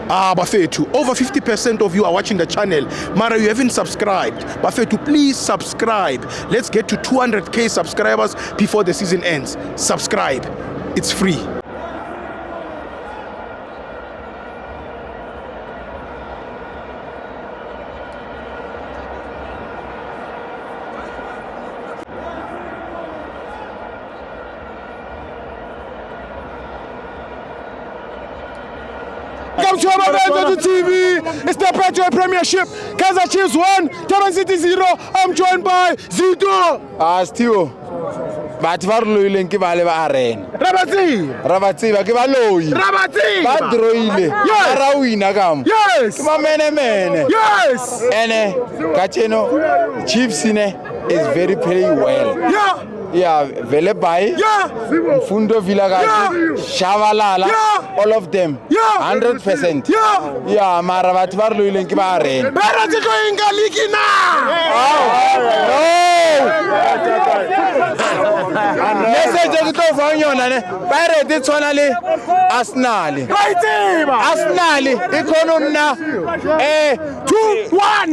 Bafethu, over 50% of you are watching the channel. Mara, you haven't subscribed. Bafethu, please subscribe. Let's get to 200k subscribers before the season ends. Subscribe. It's free. Welcome to Ababenza TV. It's the Petro Premiership. Kaizer Chiefs 1, Durban City 0. I'm joined by Zito. Stiwo. Batho ba re loileng ke ba le ba arena. Rabatsi ba ke ba loyi. Ba droile. Ra wina kam. Yes. Ke ba mene. Yes. Ene Kacheno Chiefs ne is very playing well. Yeah, Vele Bai, Mfundo Villagazi, Shavalala, all of them, 100%. Yeah, Maravat Varlu Linkibare. Message to Fanyon, Pirate Tonali, Asnali. Asnali, Econona, 2-1.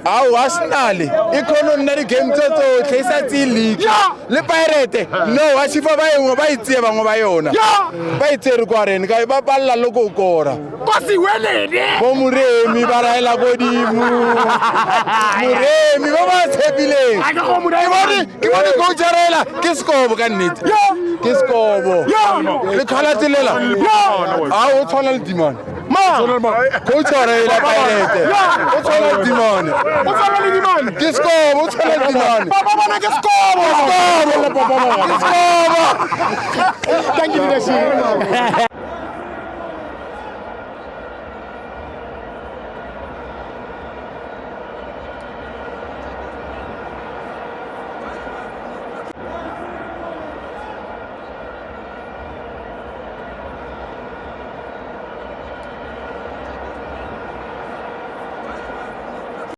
Asnali, Econona game to Kesati League. Le Pirate, no, Ashifa ba itseba ngoba yona. Ba itsere kwarene ka ba palla loko kora. Kosi welene. Bo Muremi ba raela godimo. Muremi ba ba tshepileng. Ke bone go jarela ke skobo ka nnete. Ke skobo. Le khala tselela. O tshwana le dimane. Go jarela Pirate. O tshwana le dimane. Ke skobo, o tshwana le dimane. Papa bana ke skobo. Let's go! Thank you, leadership.